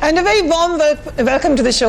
And a very warm welcome to the show.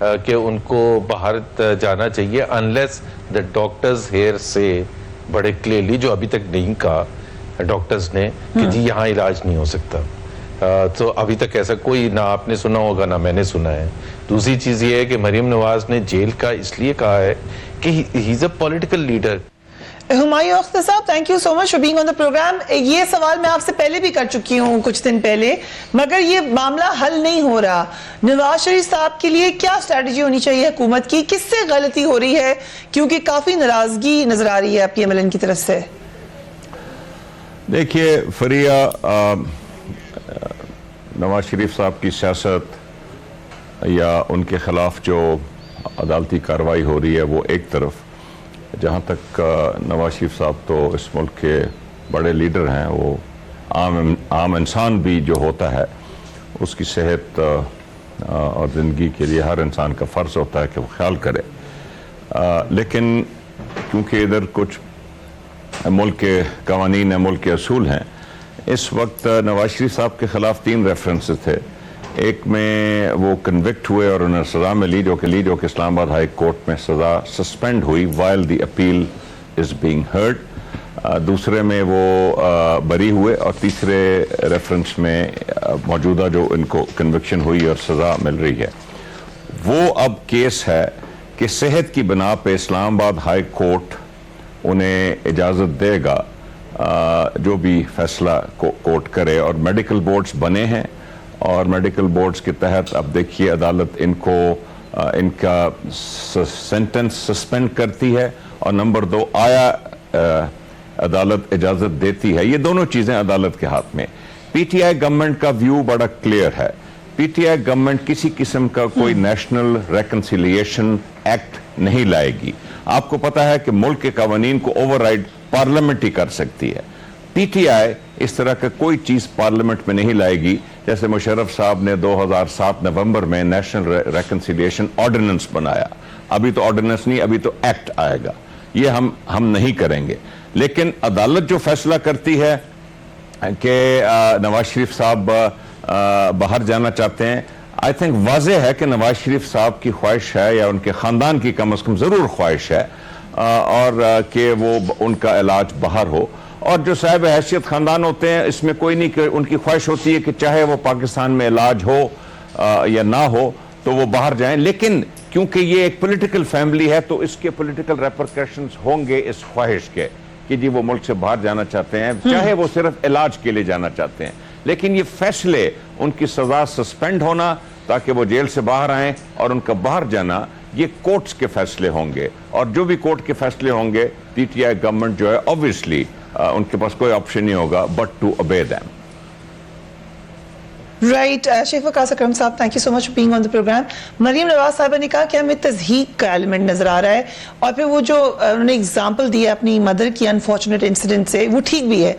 کہ ان کو باہر جانا چاہیے unless the doctors here say بڑے کلیئرلی, جو ابھی تک نہیں کہا ڈاکٹرز نے کہ جی یہاں علاج نہیں ہو سکتا. تو ابھی تک ایسا کوئی نہ آپ نے سنا ہوگا نہ میں نے سنا ہے. دوسری چیز یہ ہے کہ مریم نواز نے جیل کا اس لیے کہا ہے کہ he is a political leader. Humayun Akhtar صاحب, thank you so much for being on the programme. یہ سوال میں آپ سے پہلے بھی کر چکی ہوں کچھ دن پہلے, مگر یہ معاملہ حل نہیں ہو رہا. نواز شریف صاحب کے لیے کیا اسٹریٹجی ہونی چاہیے حکومت کی؟ کس سے غلطی ہو رہی ہے؟ کیونکہ کافی ناراضگی نظر آ رہی ہے آپ کی MLN کی طرف سے. دیکھیے فریہ, نواز شریف صاحب کی سیاست یا ان کے خلاف جو عدالتی کارروائی ہو رہی ہے وہ ایک طرف, جہاں تک نواز شریف صاحب تو اس ملک کے بڑے لیڈر ہیں, وہ عام انسان بھی جو ہوتا ہے اس کی صحت اور زندگی کے لیے ہر انسان کا فرض ہوتا ہے کہ وہ خیال کرے. لیکن کیونکہ ادھر کچھ ملک کے قوانین ہیں, ملک کے اصول ہیں, اس وقت نواز شریف صاحب کے خلاف 3 ریفرنسز تھے. ایک میں وہ کنوکٹ ہوئے اور انہیں سزا ملی جو کہ اسلام آباد ہائی کورٹ میں سزا سسپینڈ ہوئی while the appeal is being heard. دوسرے میں وہ بری ہوئے, اور تیسرے ریفرنس میں موجودہ جو ان کو کنوکشن ہوئی اور سزا مل رہی ہے, وہ اب کیس ہے کہ صحت کی بنا پہ اسلام آباد ہائی کورٹ انہیں اجازت دے گا جو بھی فیصلہ کورٹ کرے. اور میڈیکل بورڈز بنے ہیں, اور میڈیکل بورڈز کے تحت اب دیکھیے عدالت ان کو ان کا سینٹنس سسپینڈ کرتی ہے, اور نمبر 2 آیا عدالت اجازت دیتی ہے. یہ دونوں چیزیں عدالت کے ہاتھ میں. پی ٹی آئی گورنمنٹ کا ویو بڑا کلیئر ہے. پی ٹی آئی گورنمنٹ کسی قسم کا کوئی نیشنل ریکنسیلیشن ایکٹ نہیں لائے گی. آپ کو پتا ہے کہ ملک کے قوانین کو اوور رائڈ پارلیمنٹ ہی کر سکتی ہے. پی ٹی آئی اس طرح کا کوئی چیز پارلیمنٹ میں نہیں لائے گی. جیسے مشرف صاحب نے 2007 نومبر میں نیشنل ریکنسیلیشن آرڈیننس بنایا, ابھی تو آرڈیننس نہیں, ابھی تو ایکٹ آئے گا. یہ ہم نہیں کریں گے. لیکن عدالت جو فیصلہ کرتی ہے کہ نواز شریف صاحب باہر جانا چاہتے ہیں, آئی تھنک واضح ہے کہ نواز شریف صاحب کی خواہش ہے, یا ان کے خاندان کی کم از کم ضرور خواہش ہے, اور کہ وہ ان کا علاج باہر ہو. اور جو صاحب حیثیت خاندان ہوتے ہیں, اس میں کوئی نہیں کہ ان کی خواہش ہوتی ہے کہ چاہے وہ پاکستان میں علاج ہو یا نہ ہو تو وہ باہر جائیں. لیکن کیونکہ یہ ایک پولیٹیکل فیملی ہے تو اس کے پولیٹیکل ریپرکیشنز ہوں گے اس خواہش کے کہ جی وہ ملک سے باہر جانا چاہتے ہیں, چاہے وہ صرف علاج کے لیے جانا چاہتے ہیں. لیکن یہ فیصلے, ان کی سزا سسپینڈ ہونا تاکہ وہ جیل سے باہر آئیں, اور ان کا باہر جانا, یہ کورٹس کے فیصلے ہوں گے. اور جو بھی کورٹ کے فیصلے ہوں گے, پی ٹی آئی گورنمنٹ جو ہے obviously ان کے پاس کوئی آپشن نہیں ہوگا but to obey them. Right. Sheikh Waqas Akram صاحب, thank you so much for being on the programme. Maryam Nawaz صاحبہ نے کہا کہ ہمیں تضحیق کا ایلیمنٹ نظر آ رہا ہے, اور پھر وہ جو انہوں نے ایگزامپل دی ہے اپنی مدر کی انفارچونیٹ انسیڈنٹ سے, وہ ٹھیک بھی ہے,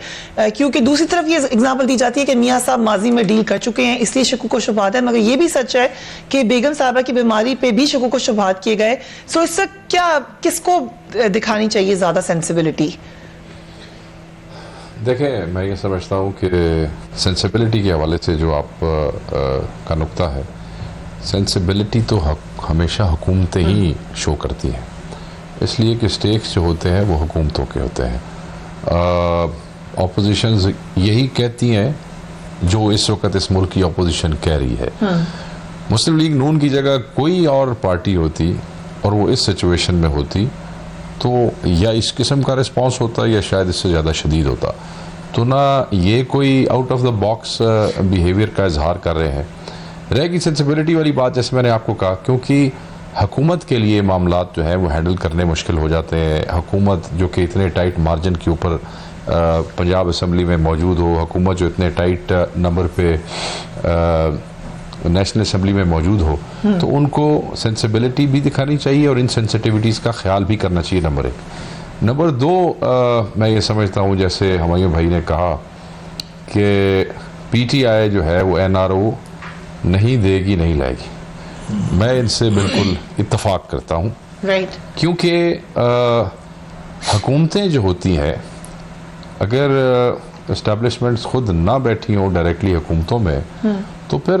کیونکہ دوسری طرف یہ ایگزامپل دی جاتی ہے کہ میاں صاحب ماضی میں ڈیل کر چکے ہیں, اس لیے شکوک و شبہات ہے. مگر یہ بھی سچ ہے کہ بیگم صاحبہ کی بیماری پہ بھی شکوک و شبہات کیے گئے. سو اس سے کیا, کس کو دکھانی چاہیے زیادہ سینسیبلٹی؟ دیکھیں, میں یہ سمجھتا ہوں کہ سینسیبلٹی کے حوالے سے جو آپ کا نقطہ ہے, سینسیبلٹی تو ہمیشہ حکومتیں ہی شو کرتی ہیں, اس لیے کہ سٹیکس جو ہوتے ہیں وہ حکومتوں کے ہوتے ہیں. اپوزیشنز یہی کہتی ہیں جو اس وقت اس ملک کی اپوزیشن کہہ رہی ہے. مسلم لیگ نون کی جگہ کوئی اور پارٹی ہوتی اور وہ اس سچویشن میں ہوتی تو یا اس قسم کا رسپانس ہوتا یا شاید اس سے زیادہ شدید ہوتا. تو نہ یہ کوئی out of the box behaviour کا اظہار کر رہے ہیں. رہے گی سینسیبلٹی والی بات, جیسے میں نے آپ کو کہا, کیونکہ حکومت کے لیے معاملات جو ہیں وہ ہینڈل کرنے مشکل ہو جاتے ہیں. حکومت جو کہ اتنے ٹائٹ مارجن کے اوپر پنجاب اسمبلی میں موجود ہو, حکومت جو اتنے ٹائٹ نمبر پہ نیشنل اسمبلی میں موجود ہو, تو ان کو سینسیبلٹی بھی دکھانی چاہیے اور ان سینسیٹیوٹیز کا خیال بھی کرنا چاہیے. نمبر 1. نمبر 2, میں یہ سمجھتا ہوں جیسے ہمایوں بھائی نے کہا کہ پی ٹی آئی جو ہے وہ این آر او نہیں دے گی, نہیں لائے گی. میں ان سے بالکل اتفاق کرتا ہوں, کیونکہ حکومتیں جو ہوتی ہیں, اگر اسٹیبلشمنٹس خود نہ بیٹھی ہوں ڈائریکٹلی حکومتوں میں, تو پھر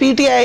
PTI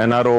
NRO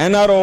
NRO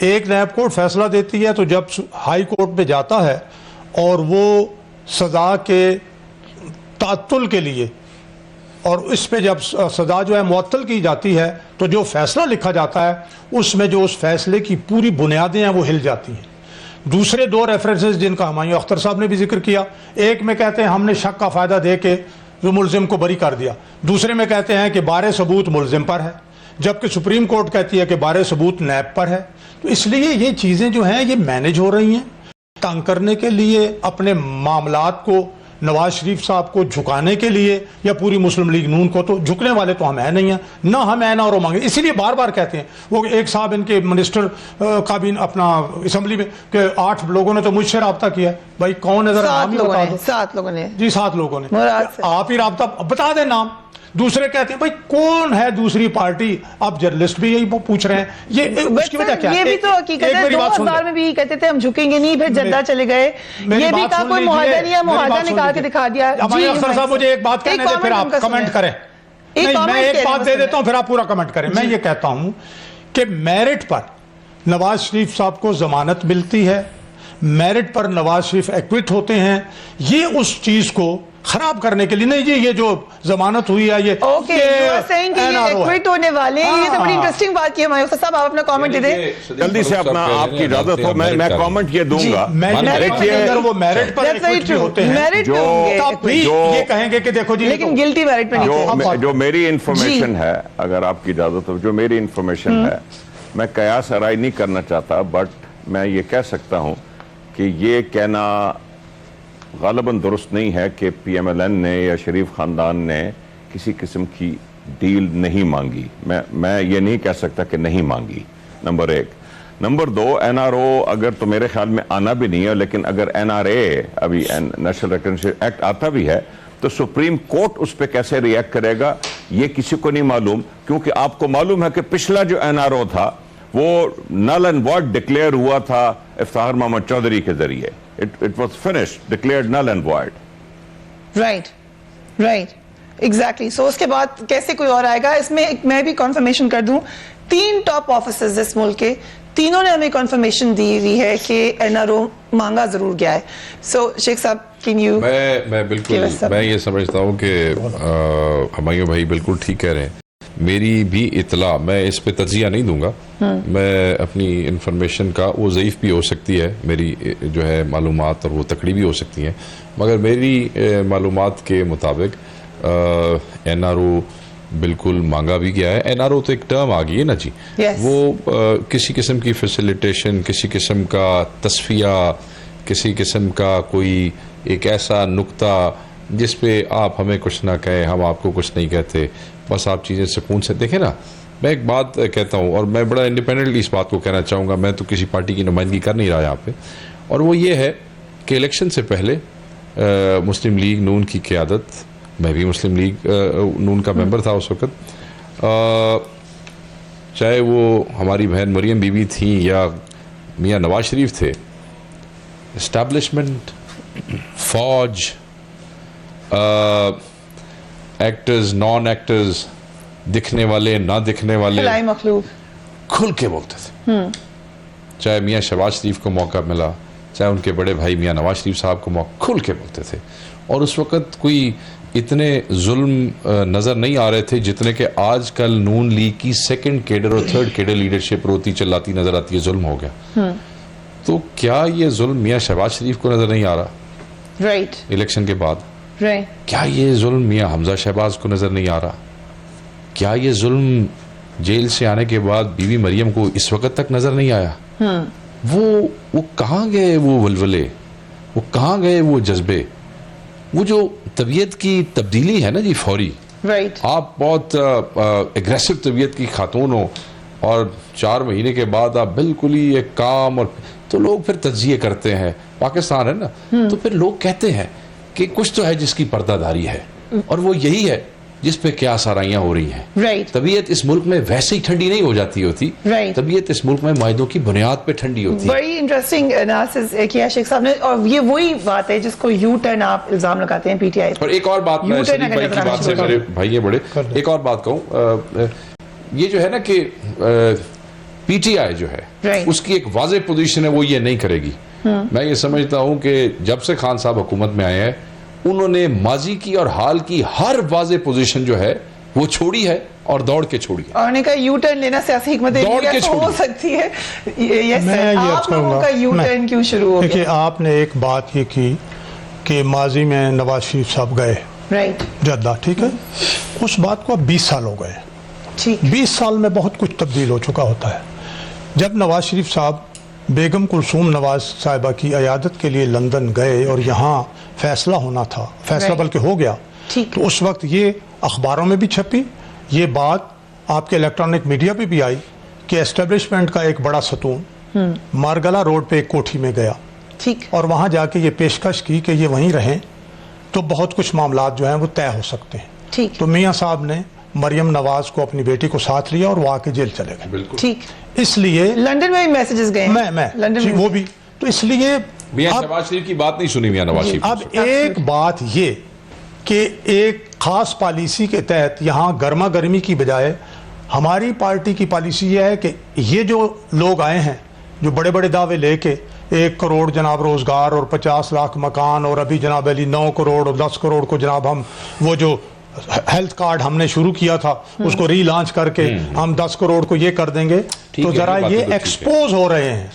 ایک نیب کورٹ فیصلہ دیتی ہے تو جب ہائی کورٹ میں جاتا ہے اور وہ سزا کے تعطل کے لیے اور اس پہ جب سزا جو ہے معطل کی جاتی ہے تو جو فیصلہ لکھا جاتا ہے اس میں جو اس فیصلے کی پوری بنیادیں ہیں وہ ہل جاتی ہیں. دوسرے دو ریفرنسز جن کا ہمایوں اختر صاحب نے بھی ذکر کیا, ایک میں کہتے ہیں ہم نے شک کا فائدہ دے کے ملزم کو بری کر دیا, دوسرے میں کہتے ہیں کہ بارِ ثبوت ملزم پر ہے, جبکہ سپریم کورٹ کہتی ہے کہ بارِ ثبوت نیب پر ہے. تو اس لیے یہ چیزیں جو ہیں یہ مینج ہو رہی ہیں تنگ کرنے کے لیے, اپنے معاملات کو نواز شریف صاحب کو جھکانے کے لیے, یا پوری مسلم لیگ نون کو. تو جھکنے والے تو ہم ہیں نہیں ہیں, نہ ہم این آر او مانگے. اسی لیے بار بار کہتے ہیں, وہ ایک صاحب ان کے منسٹر کا بھی اپنا اسمبلی میں کہ 8 لوگوں نے تو مجھ سے رابطہ کیا. بھائی کون ہے ذرا نام ہی بتا دو. 7 لوگوں نے جی 7 لوگوں نے. مراد سے آپ ہی رابطہ بتا دیں نام. دوسرے کہتے ہیں بھائی کون ہے دوسری پارٹی, آپ جرنلسٹ بھی یہی پوچھ رہے ہیں. یہ اس کی وجہ کیا ہے؟ یہ بھی تو حقیقت ہے, 2000 میں بھی کہتے تھے ہم جھکیں گے نہیں, پھر جدہ چلے گئے. یہ بھی کہا کوئی معاہدہ نہیں ہے, معاہدہ نکال کے دکھا دیا. جی اختر صاحب مجھے ایک بات کہنے دیں پھر آپ کمنٹ کریں. نہیں میں ایک بات دے دیتا ہوں پھر آپ پورا کمنٹ کریں. میں یہ کہتا ہوں کہ میرٹ پر نواز شریف صاحب کو ضمانت ملتی ہے, میرٹ پر نواز شریف ایکوٹ ہوتے ہیں. یہ اس چیز کو خراب کرنے کے لیے نہیں جی, یہ جو ضمانت ہوئی ہے یہ ایکوٹ ہونے والے, یہ تو بڑی انٹرسٹنگ بات کی ہے. ہمایوں صاحب آپ اپنا کامنٹ دے دیں جلدی سے اپنا, آپ کی اجازت ہو میں کامنٹ یہ دوں گا. وہ میرٹ پر ایکوٹ ہوتے ہیں یہ کہیں گے کہ دیکھو جی, لیکن گلٹی میرٹ پہ نہیں. جو میری انفارمیشن ہے, اگر آپ کی اجازت ہو, جو میری انفارمیشن ہے, میں قیاس آرائی نہیں کرنا چاہتا, بٹ میں یہ کہہ سکتا ہوں کہ یہ کہنا غالباً درست نہیں ہے کہ پی ایم ایل این نے یا شریف خاندان نے کسی قسم کی ڈیل نہیں مانگی. میں یہ نہیں کہہ سکتا کہ نہیں مانگی, number 1. Number 2, N R O اگر تو میرے خیال میں آنا بھی نہیں ہے, لیکن اگر این آر اے ابھی نیشنل ریکگنیشن ایکٹ آتا بھی ہے تو سپریم کورٹ اس پہ کیسے ریئیکٹ کرے گا یہ کسی کو نہیں معلوم, کیونکہ آپ کو معلوم ہے کہ پچھلا جو این آر او تھا وہ نل اینڈ وائڈ ڈکلیئر ہوا تھا افتخار محمد چودھری کے ذریعے. It was finished, declared null and void. Right. Exactly. So اس کے بعد کیسے کوئی اور آئے گا. اس میں میں بھی کنفرمیشن کر دوں, 3 ٹاپ آفیسرز اس ملک کے, تینوں نے ہمیں کنفرمیشن دی ہوئی ہے کہ این آر او مانگا ضرور گیا ہے. سو شیخ صاحب کین یو. میں بالکل میں یہ سمجھتا ہوں کہ ہمایوں بھائی بالکل ٹھیک کہہ رہے ہیں. میری بھی اطلاع, میں اس پہ تجزیہ نہیں دوں گا, میں اپنی انفارمیشن کا, وہ ضعیف بھی ہو سکتی ہے میری جو ہے معلومات, اور وہ تکڑی بھی ہو سکتی ہیں, مگر میری معلومات کے مطابق این آر او بالکل مانگا بھی گیا ہے. این آر او تو ایک ٹرم آ گئی ہے نا جی, وہ کسی قسم کی فیسیلیٹیشن, کسی قسم کا تصفیہ, کسی قسم کا کوئی ایک ایسا نقطہ جس پہ آپ ہمیں کچھ نہ کہیں, ہم آپ کو کچھ نہیں کہتے, بس آپ چیزیں سکون سے دیکھیں نا. میں ایک بات کہتا ہوں, اور میں بڑا انڈیپینڈنٹلی اس بات کو کہنا چاہوں گا, میں تو کسی پارٹی کی نمائندگی کر نہیں رہا یہاں پہ, اور وہ یہ ہے کہ الیکشن سے پہلے مسلم لیگ نون کی قیادت, میں بھی مسلم لیگ نون کا ممبر تھا اس وقت, چاہے وہ ہماری بہن مریم بی بی تھیں یا میاں نواز شریف تھے, اسٹیبلشمنٹ, فوج, ایکٹرز, نان ایکٹرز, دکھنے والے, نہ دکھنے والے, مخلوق, کھل کے بولتے تھے. چاہے میاں شہباز شریف کو موقع ملا, چاہے ان کے بڑے بھائی میاں نواز شریف صاحب کو موقع, کھل کے بولتے تھے. اور اس وقت کوئی اتنے ظلم نظر نہیں آ رہے تھے جتنے کہ آج کل نون لیگ کی 2nd کیڈر اور 3rd کیڈر لیڈرشپ روتی چلاتی نظر آتی ہے. ظلم ہو گیا. تو کیا یہ ظلم میاں شہباز شریف کو نظر نہیں آ رہا الیکشن کے بعد؟ کیا یہ ظلم میاں حمزہ شہباز کو نظر نہیں آ رہا؟ کیا یہ ظلم جیل سے آنے کے بعد بی بی مریم کو اس وقت تک نظر نہیں آیا؟ وہ کہاں گئے وہ ولولے, وہ کہاں گئے وہ جذبے, وہ جو طبیعت کی تبدیلی ہے نا جی فوری. آپ بہت اگریسو طبیعت کی خاتون ہو اور 4 مہینے کے بعد آپ بالکل ہی ایک کام, اور تو لوگ پھر تجزیے کرتے ہیں. پاکستان ہے نا, تو پھر لوگ کہتے ہیں کہ کچھ تو ہے جس کی پردہ داری ہے, اور وہ یہی ہے جس پہ کیا سارائیاں ہو رہی ہیں. طبیعت اس ملک میں ویسے ہی ٹھنڈی نہیں ہو جاتی ہوتی, طبیعت اس ملک میں معاہدوں کی بنیاد پہ ٹھنڈی ہوتی ہے. بڑی انٹرسٹنگ انالیسس کیا شیخ صاحب نے, اور یہ وہی بات ہے جس کو یو ٹرن آپ الزام لگاتے ہیں پی ٹی آئی. اور ایک اور بات میں شریف بھائی کی بات سے, میرے بھائی ہیں بڑے, ایک اور بات کہوں, یہ جو ہے نا کہ پی ٹی آئی جو ہے Right. اس کی ایک واضح پوزیشن ہے, وہ یہ نہیں کرے گی. میں یہ سمجھتا ہوں کہ جب سے خان صاحب حکومت میں آئے ہیں انہوں نے ماضی کی اور حال کی ہر واضح پوزیشن جو ہے وہ چھوڑی ہے اور دوڑ کے چھوڑی ہے. اور انہوں نے کہا یو ٹرن لینا سیاسی حکمت دوڑ کے عملی چھوڑی. ہو سکتی ہے. Yes, میں sir. یہ آپ عرض کروں لوگوں گا. کا یو ٹرن کیوں شروع ہو دیکھیے گیا؟ آپ نے ایک بات یہ کی کہ ماضی میں نواز شریف صاحب گئے رائٹ, جدہ, ٹھیک ہے, اس بات کو اب 20 سال ہو گئے. ٹھیک, 20 سال میں بہت کچھ تبدیل ہو چکا ہوتا ہے. جب نواز شریف صاحب بیگم کلثوم نواز صاحبہ کی عیادت کے لیے لندن گئے اور یہاں فیصلہ ہونا تھا, فیصلہ Right. بلکہ ہو گیا, ٹھیک. تو اس وقت یہ اخباروں میں بھی چھپی, یہ بات آپ کے الیکٹرانک میڈیا پہ بھی آئی کہ اسٹیبلشمنٹ کا ایک بڑا ستون مارگلا روڈ پہ ایک کوٹھی میں گیا ٹھیک, اور وہاں جا کے یہ پیشکش کی کہ یہ وہیں رہیں تو بہت کچھ معاملات جو ہیں وہ طے ہو سکتے ہیں. ٹھیک, تو میاں صاحب نے مریم نواز کو اپنی بیٹی کو ساتھ لیا اور وہ آ کے جیل چلے گئے. بالکل. ٹھیک. اس لیے لندن میں بھی میسیجز گئے ہیں. میں لندن جی میں وہ بھی, تو اس لیے میاں اب شہباز شریف کی بات نہیں سنی میاں نواز شریف. اب ایک بات یہ کہ ایک خاص پالیسی کے تحت یہاں گرما گرمی کی بجائے ہماری پارٹی کی پالیسی یہ ہے کہ یہ جو لوگ آئے ہیں جو بڑے بڑے دعوے لے کے 1 کروڑ جناب روزگار اور 50 لاکھ مکان اور ابھی جناب علی 9 کروڑ اور 10 کروڑ کو جناب ہم وہ جو ہیلتھ کارڈ ہم نے شروع کیا تھا اس کو ری لانچ کر کے ہم 10 کروڑ کو یہ کر دیں گے, تو ذرا یہ ایکسپوز ہو رہے ہیں.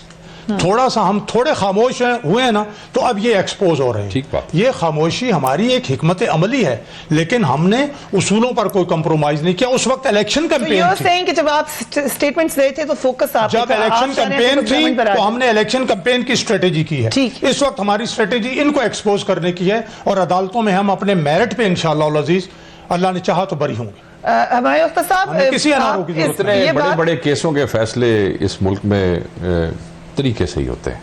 تھوڑا سا ہم تھوڑے خاموش ہوئے ہیں نا تو اب یہ ایکسپوز ہو رہے ہیں. ٹھیک بات. یہ خاموشی ہماری ایک حکمت عملی ہے, لیکن ہم نے اصولوں پر کوئی کمپرومائز نہیں کیا. اس وقت الیکشن کیمپین تھی, کہ جب آپ اسٹیٹمنٹس دے تھے تو فوکس آپ جب الیکشن کیمپین تھی تو ہم نے الیکشن کیمپین کی اسٹریٹجی کی ہے. ٹھیک. اس وقت ہماری اسٹریٹجی ان کو ایکسپوز کرنے کی ہے اور عدالتوں میں ہم اپنے میرٹ پہ انشاءاللہ العزیز اللہ نے چاہا تو بری ہوں گے. ہمارے وقت صاحب ہمیں کسی اناروں کی ضرورت اتنے بڑے بڑے کیسوں کے فیصلے اس ملک میں طریقے سے ہی ہوتے ہیں.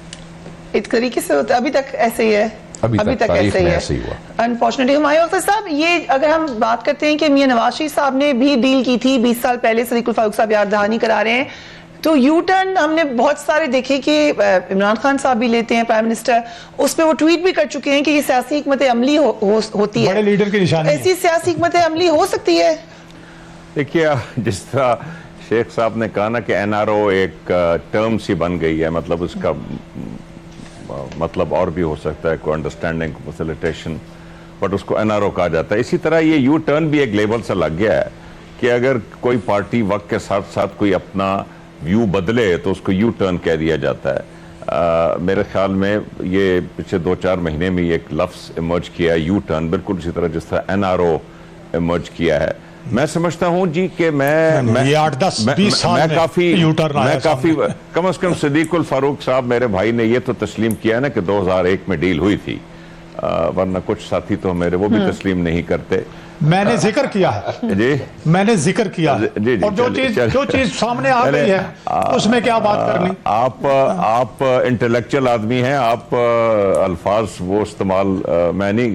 ایک طریقے سے ہوتا ہے, ابھی تک ایسے ہی ہے, ابھی تک ایسے ہی ہے. انفارچونیٹلی ہمارے وقت صاحب یہ اگر ہم بات کرتے ہیں کہ میاں نواز شریف صاحب نے بھی ڈیل کی تھی 20 سال پہلے, صدیق الفاروق صاحب یاد دہانی کرا رہے ہیں, تو یو ٹرن ہم نے بہت سارے دیکھے کہ عمران خان صاحب بھی لیتے ہیں پرائم منسٹر, اس پہ وہ ٹویٹ بھی کر چکے ہیں کہ یہ سیاسی حکمت عملی ہوتی ہے. بڑے لیڈر کی نشانی ہے. ایسی سیاسی حکمت عملی ہو سکتی ہے. دیکھیے جس طرح شیخ صاحب نے کہا نا کہ این آر او ایک ٹرم سی بن گئی ہے, مطلب اس کا مطلب اور بھی ہو سکتا ہے کوئی انڈرسٹینڈنگ فیسیلیٹیشن, بٹ اس کو این آر او کہا جاتا ہے. اسی طرح یہ یو ٹرن بھی ایک لیبل سے لگ گیا ہے کہ اگر کوئی پارٹی وقت کے ساتھ ساتھ کوئی اپنا ویو بدلے تو اس کو یو ٹرن کہہ دیا جاتا ہے. میرے خیال میں یہ پچھلے 2-4 مہینے میں ایک لفظ ایمرج کیا ہے یو ٹرن, بالکل اسی طرح جس طرح این آر او ایمرج کیا ہے. میں سمجھتا ہوں جی کہ میں کافی کم از کم صدیق الفاروق صاحب میرے بھائی نے یہ تو تسلیم کیا ہے نا کہ 2001 میں ڈیل ہوئی تھی, ورنہ کچھ ساتھی تو میرے وہ بھی تسلیم نہیں کرتے. میں نے ذکر کیا ہے جی, میں نے ذکر کیا اور جو چیز سامنے آ گئی ہے اس میں کیا بات کرنی. آپ انٹلیکچوئل آدمی ہیں, آپ الفاظ وہ استعمال میں نہیں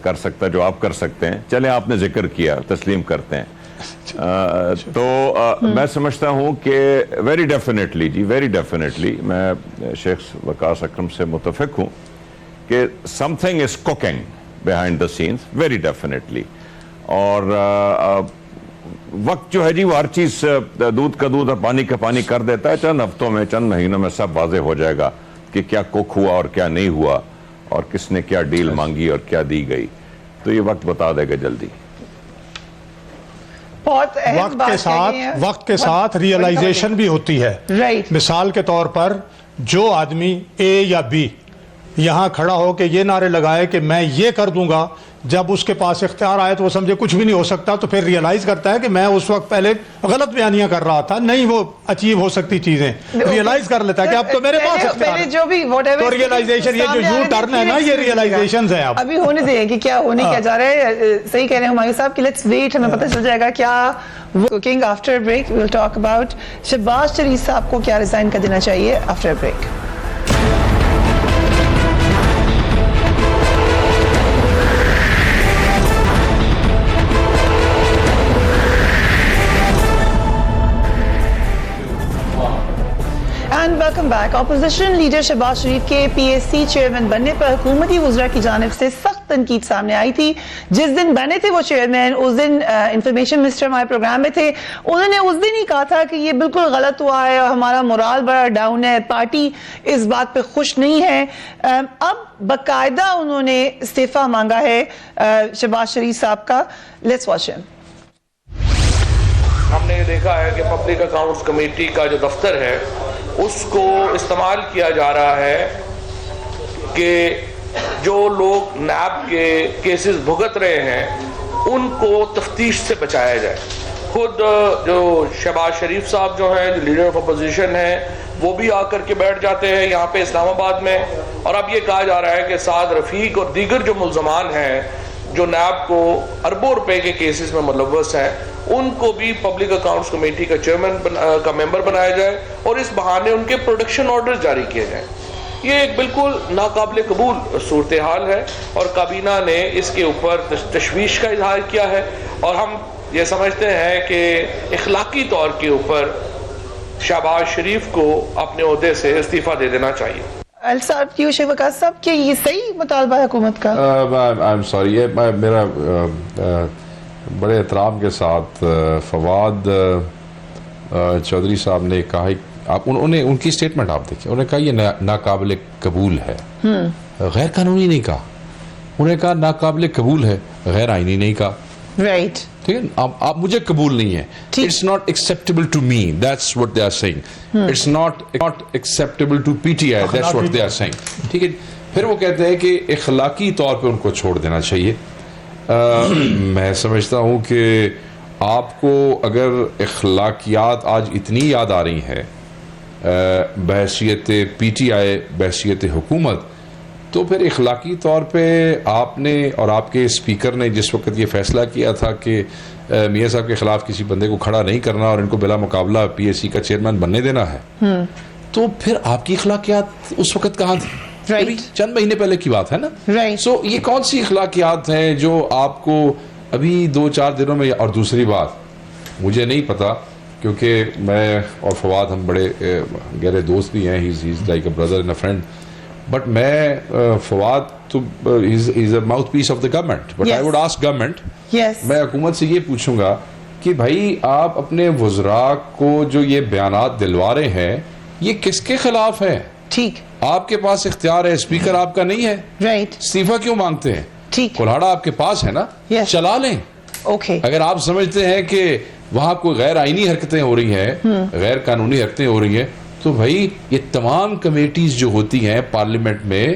کر سکتا جو آپ کر سکتے ہیں. چلیں آپ نے ذکر کیا, تسلیم کرتے ہیں. تو میں سمجھتا ہوں کہ ویری ڈیفینیٹلی میں شیخ وقاص اکرم سے متفق ہوں کہ some thing is cooking behind the sense, very definitely. اور وقت جو ہے جی وہ ہر چیز دودھ کا دودھ اور پانی کا پانی کر دیتا ہے. چند ہفتوں میں, چند مہینوں میں سب واضح ہو جائے گا کہ کیا کوک ہوا اور کیا نہیں ہوا, اور کس نے کیا ڈیل مانگی اور کیا دی گئی. تو یہ وقت بتا دے گا جلدی. وقت کے ساتھ ریئلائزیشن بھی ہوتی ہے. مثال کے طور پر جو آدمی اے یا بی یہاں کھڑا ہو کے یہ نعرے لگائے کہ میں یہ کر دوں گا, جب اس کے پاس اختیار آئے تو وہ سمجھے کچھ بھی نہیں ہو سکتا, تو پھر ریئلائز کرتا ہے کہ میں اس وقت پہلے غلط بیانیاں کر رہا تھا, نہیں وہ اچیو ہو سکتی چیزیں ریئلائز کر لیتا ہے کہ اب تو میرے پاس اختیار ہے. تو ریئلائزیشن, یہ جو یو ٹرن ہے نا, یہ ریئلائزیشنز ہیں. ابھی ہونے دیں کہ کیا ہونے کیا جا رہا ہے. صحیح کہہ رہے ہیں ہمایوں صاحب کہ لیٹس ویٹ, ہمیں پتہ چل جائے گا کیا cooking. After break we will talk about Shehbaz Sharif صاحب کو کیا ریزائن کر دینا چاہیے. After break. Welcome back. Opposition leader Shehbaz Sharif کے پی ایس سی چیئرمین بننے پر حکومتی وزراء کی جانب سے سخت سخت تنقید سامنے آئی تھی. جس دن بنے تھے وہ چیئرمین, اس دن انفارمیشن منسٹر ہمارے پروگرام میں تھے, انہوں نے اس دن ہی کہا تھا کہ یہ بالکل غلط ہوا ہے اور ہمارا مورال بڑا ڈاؤن ہے, پارٹی اس بات پہ خوش نہیں ہے. اب باقاعدہ انہوں نے استعفیٰ مانگا ہے شہباز شریف صاحب کا. لیٹس واچ ہم. ہم نے یہ دیکھا ہے کہ پبلک اکاؤنٹس کمیٹی کا جو دفتر ہے اس کو استعمال کیا جا رہا ہے کہ جو لوگ نیب کے کیسز بھگت رہے ہیں ان کو تفتیش سے بچایا جائے. خود جو شہباز شریف صاحب جو ہیں, جو لیڈر آف اپوزیشن ہیں, وہ بھی آ کر کے بیٹھ جاتے ہیں یہاں پہ اسلام آباد میں, اور اب یہ کہا جا رہا ہے کہ سعد رفیق اور دیگر جو ملزمان ہیں جو نیب کو اربوں روپے کے کیسز میں ملوث ہیں ان کو بھی پبلک اکاؤنٹس کمیٹی کا چیئرمین کا ممبر بنایا جائے اور اس بہانے ان کے پروڈکشن آرڈر جاری کیے جائیں. یہ ایک بالکل ناقابل قبول صورتحال ہے اور کابینہ نے اس کے اوپر تشویش کا اظہار کیا ہے, اور ہم یہ سمجھتے ہیں کہ اخلاقی طور کے اوپر شہباز شریف کو اپنے عہدے سے استعفیٰ دے دینا چاہیے. وقاص صاحب کہ یہ صحیح مطالبہ ہے حکومت کا؟ I'm sorry, یہ میرا بڑے احترام کے ساتھ فواد چودھری صاحب نے کہا, انہوں نے ان کی سٹیٹمنٹ آپ دیکھیں, انہوں نے کہا یہ ناقابل قبول ہے. غیر قانونی نہیں کہا, انہوں نے کہا ناقابل قبول ہے, غیر آئینی نہیں کہا. رائٹ, ٹھیک ہے, آپ مجھے قبول نہیں ہے. It's not acceptable to me, that's what they are saying. It's not acceptable to PTI, that's what they are saying. ٹھیک ہے, پھر وہ کہتے ہیں کہ اخلاقی طور پہ ان کو چھوڑ دینا چاہیے. میں سمجھتا ہوں کہ آپ کو اگر اخلاقیات آج اتنی یاد آ رہی ہیں بحیثیت PTI, بحیثیت حکومت, تو پھر اخلاقی طور پہ آپ نے اور آپ کے اسپیکر نے جس وقت یہ فیصلہ کیا تھا کہ میاں صاحب کے خلاف کسی بندے کو کھڑا نہیں کرنا اور ان کو بلا مقابلہ PSC کا چیئرمین بننے دینا ہے, تو پھر آپ کی اخلاقیات اس وقت کہاں تھی؟ چند مہینے پہلے کی بات ہے نا. سو یہ کون سی اخلاقیات ہیں جو آپ کو ابھی 2-4 دنوں میں, اور دوسری بات مجھے نہیں پتا کیونکہ میں اور فواد ہم بڑے گہرے دوست بھی ہیں, he's like a brother and a friend, but میں فواد تو is a mouthpiece of the government, but I would ask government, میں حکومت سے یہ پوچھوں گا کہ بھائی آپ اپنے وزراء کو جو یہ بیانات دلوا رہے ہیں یہ کس کے خلاف ہے؟ ٹھیک, آپ کے پاس اختیار ہے, اسپیکر آپ کا نہیں ہے, رائٹ, استعفیٰ کیوں مانگتے ہیں؟ ٹھیک, کلہاڑا آپ کے پاس ہے نا, چلا لیں. اوکے, اگر آپ سمجھتے ہیں کہ وہاں کوئی غیر آئینی حرکتیں ہو رہی ہیں, غیر قانونی حرکتیں ہو رہی ہیں, تو بھائی یہ تمام کمیٹیز جو ہوتی ہیں پارلیمنٹ میں,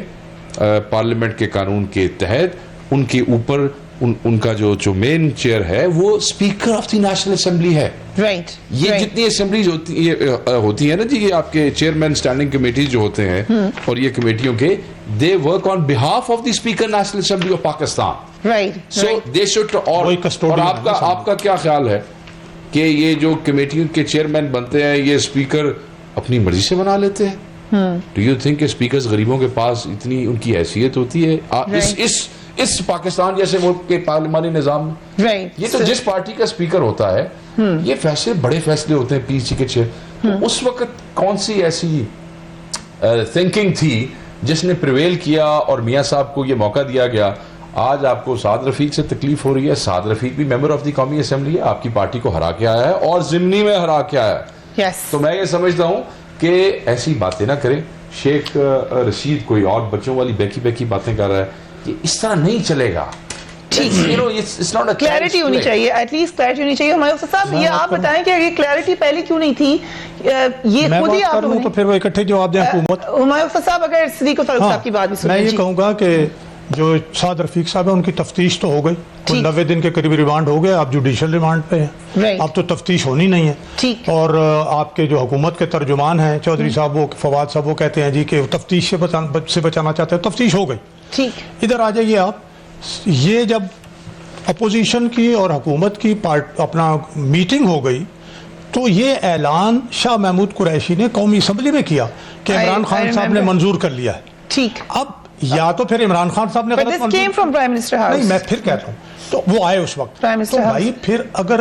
پارلیمنٹ کے قانون کے تحت ان کے اوپر ان کا جو مین چیئر ہے وہ speaker of the national assembly ہے. رائٹ, یہ جتنی اسمبلیز ہوتی ہیں نا جی, یہ آپ کے چیئرمین اسٹینڈنگ کمیٹیز جو ہوتے ہیں اور یہ کمیٹیوں کے, they work on behalf of the speaker national assembly of Pakistan. Right, so they should. اور آپ کا کیا خیال ہے کہ یہ جو کمیٹیوں کے چیئرمین بنتے ہیں یہ اسپیکر اپنی مرضی سے بنا لیتے ہیں؟ ڈو یو تھنک کہ اسپیکرز غریبوں کے پاس اتنی ان کی حیثیت ہوتی ہے اس پاکستان جیسے ملک کے پارلیمانی نظام میں؟ یہ تو جس پارٹی کا اسپیکر ہوتا ہے یہ فیصلے بڑے فیصلے ہوتے ہیں PSC کے چیئر. اس وقت کون سی ایسی تھنکنگ تھی جس نے پریویل کیا اور میاں صاحب کو یہ موقع دیا گیا؟ آج آپ کو سعد رفیق سے تکلیف ہو رہی ہے. سعد رفیق بھی ممبر آف دی قومی اسمبلی ہے, آپ کی پارٹی کو ہرا کے آیا ہے اور ضمنی میں ہرا کے آیا ہے. تو میں یہ سمجھتا ہوں کہ ایسی باتیں نہ کریں. شیخ رشید کوئی اور بچوں والی بیکی باتیں کر رہا ہے, یہ اس طرح نہیں چلے گا. کلیئرٹی ہونی چاہیے, ایٹ لیسٹ کلیئرٹی ہونی چاہیے. ہمایوں صاحب یہ آپ بتائیں کہ یہ کلیئرٹی پہلے کیوں نہیں تھی؟ یہ خود ہی آپ تو پھر وہ اکٹھے جواب دیں حکومت. ہمایوں صاحب اگر صدیق فاروق صاحب کی بات بھی سنیں. میں یہ کہوں گا کہ جو سعد رفیق صاحب ہیں ان کی تفتیش تو ہو گئی, 90 دن کے قریب ریمانڈ ہو گیا, اب جوڈیشل ریمانڈ پہ ہیں, اب تو تفتیش ہونی نہیں ہے. اور آپ کے جو حکومت کے ترجمان ہیں چودھری صاحب, وہ فواد صاحب, وہ کہتے ہیں جی کہ تفتیش سے بچانا چاہتے ہیں. تفتیش ہو گئی, ادھر آ جائیے آپ. یہ جب اپوزیشن کی اور حکومت کی اپنا میٹنگ ہو گئی تو یہ اعلان شاہ محمود قریشی نے قومی اسمبلی میں کیا کہ عمران خان صاحب نے منظور کر لیا ہے. اب یا تو پھر عمران خان صاحب نے غلط نہیں, میں پھر کہتا ہوں تو وہ آئے اس وقت. تو بھائی پھر اگر